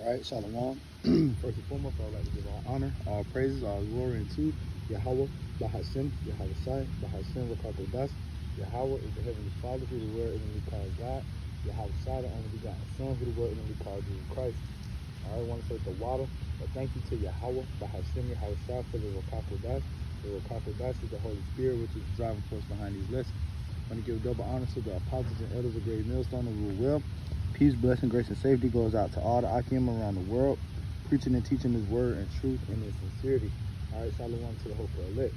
All right, Shalom. First and foremost, I would like to give all honor, all praises, all glory unto Yahweh, Bahashem, Yahweh Shai, Bahashem, Rakakodas. Yahweh is the Heavenly Father, who the world is called God. Yahweh Shai, the only begotten Son, who the world is called Jesus Christ. All right, I want to say the water, but thank you to Yahweh, Bahashem, Yahweh Shai, for the Rakakodas. The Rakakodas is the Holy Spirit, which is the driving force behind these lessons. I want to give double honor to the apostles and elders of Great Millstone and rule well. Peace, blessing, grace, and safety goes out to all the Akim around the world, preaching and teaching His word and truth and in sincerity. All right, Shalom to the hopeful elect.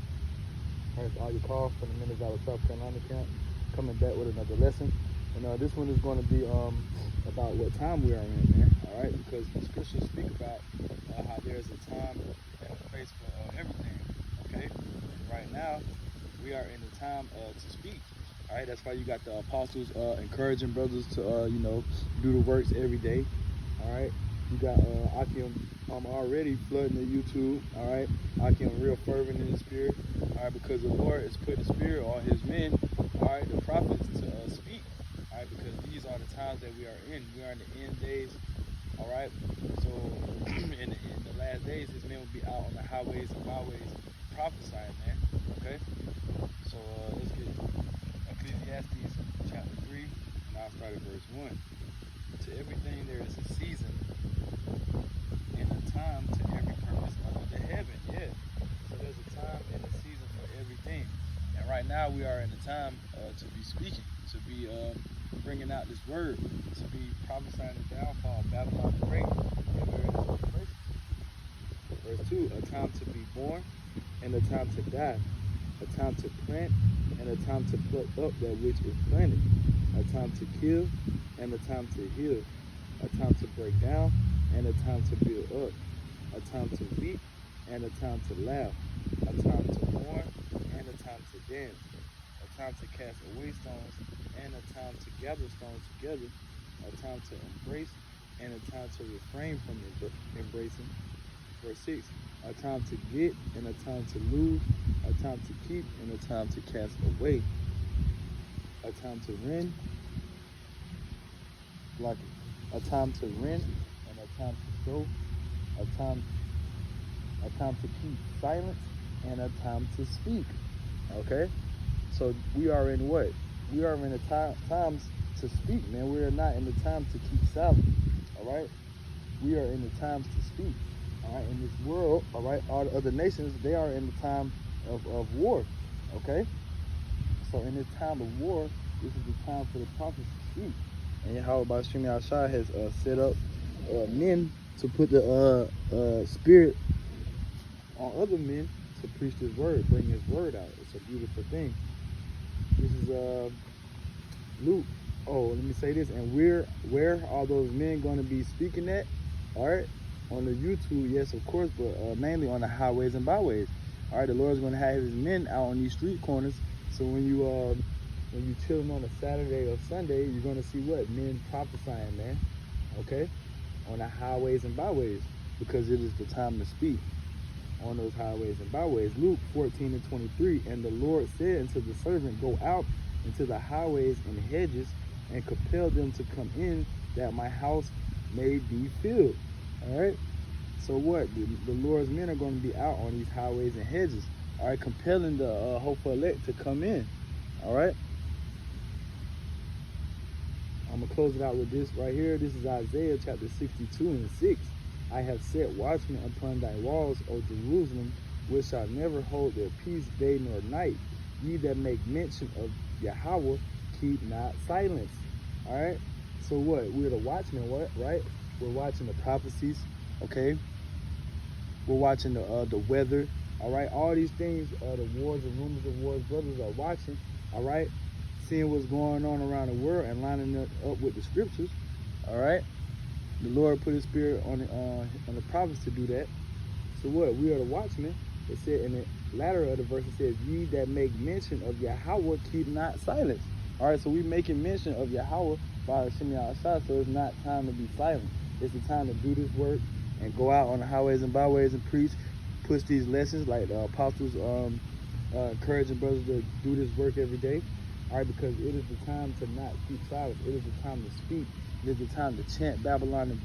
All right, so all you call from the Men of Valor, South Carolina camp, coming back with another lesson. And this one is going to be about what time we are in, man. All right, because the scriptures speak about how there's a time and a place for everything. Okay, right now we are in the time to speak. All right, that's why you got the apostles encouraging brothers to, do the works every day. All right, you got Akim already flooding the YouTube. All right, Akim real fervent in the spirit. All right, because the Lord has put the spirit on His men. All right, the prophets to speak. All right, because these are the times that we are in. We are in the end days. All right, so in the last days, His men will be out on the highways and byways prophesying, man. Okay, so let's get Ecclesiastes chapter 3, and I'll start at verse 1. To everything there is a season and a time to every purpose under the heaven. Yeah. So there's a time and a season for everything. And right now we are in the time to be speaking, to be bringing out this word, to be prophesying the downfall of Babylon the Great. Verse 2, a time to be born and a time to die, a time to plant and a time to pluck up that which is planted, a time to kill and a time to heal, a time to break down and a time to build up, a time to weep and a time to laugh, a time to mourn and a time to dance, a time to cast away stones and a time to gather stones together, a time to embrace and a time to refrain from embracing. Verse 6, a time to get and a time to lose, a time to keep and a time to cast away, a time to rend, a time to rend and a time to sow, a time to keep silent and a time to speak. Okay, so we are in what? We are in the times to speak, man. We are not in the time to keep silent. All right, we are in the times to speak. All right, in this world, all right, all the other nations, they are in the time of war. Okay, so in this time of war, this is the time for the prophets to speak. And Yahweh Bashim Yahshai has set up men to put the spirit on other men to preach His word, bring His word out. It's a beautiful thing. This is Luke. Oh, let me say this. And where are those men going to be speaking at? All right, on the YouTube, yes, of course, but mainly on the highways and byways. All right, the Lord's going to have His men out on these street corners. So when you chilling on a Saturday or Sunday, you're going to see what? Men prophesying, man. Okay? On the highways and byways, because it is the time to speak on those highways and byways. Luke 14:23, and the Lord said unto the servant, go out into the highways and hedges and compel them to come in, that my house may be filled. All right? So what? The Lord's men are going to be out on these highways and hedges, all right, compelling the hopeful elect to come in. All right? I'm going to close it out with this right here. This is Isaiah chapter 62:6. I have set watchmen upon thy walls, O Jerusalem, which shall never hold their peace day nor night. Ye that make mention of Yahweh, keep not silence. All right? So what? We're the watchmen, what? Right? We're watching the prophecies, okay? We're watching the weather, all right? All these things, the wars and rumors of wars, brothers are watching, all right? Seeing what's going on around the world and lining it up with the scriptures, all right? The Lord put His spirit on the prophets to do that. So what? We are the watchmen. It said in the latter of the verse, it says, ye that make mention of Yahweh, keep not silence. All right, so we making mention of Yahweh by Hashem Yahshua, so it's not time to be silent. It's the time to do this work and go out on the highways and byways and preach, push these lessons like the apostles encouraging brothers to do this work every day. All right, because it is the time to not keep silent. It is the time to speak. It is the time to chant Babylon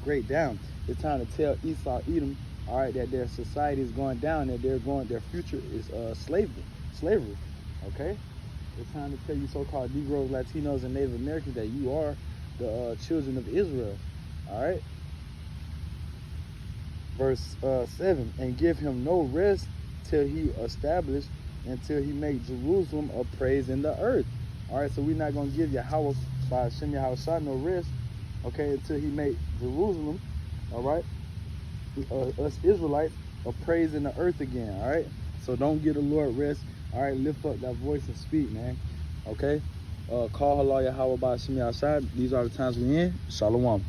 great down. It's time to tell Esau, Edom, all right, that their society is going down, that their future is slavery. Okay, it's time to tell you so-called Negroes, Latinos, and Native Americans that you are the children of Israel. All right. Verse 7, and give him no rest till he establish, until he make Jerusalem a praise in the earth. All right, so we're not going to give Yahweh by Hashem Yahushua no rest, okay, until he make Jerusalem, all right, us Israelites, a praise in the earth again. All right, so don't give the Lord rest. All right, lift up that voice and speak, man. Okay, call Halal Yahweh by Hashem Yahushua. These are the times we in. Shalom.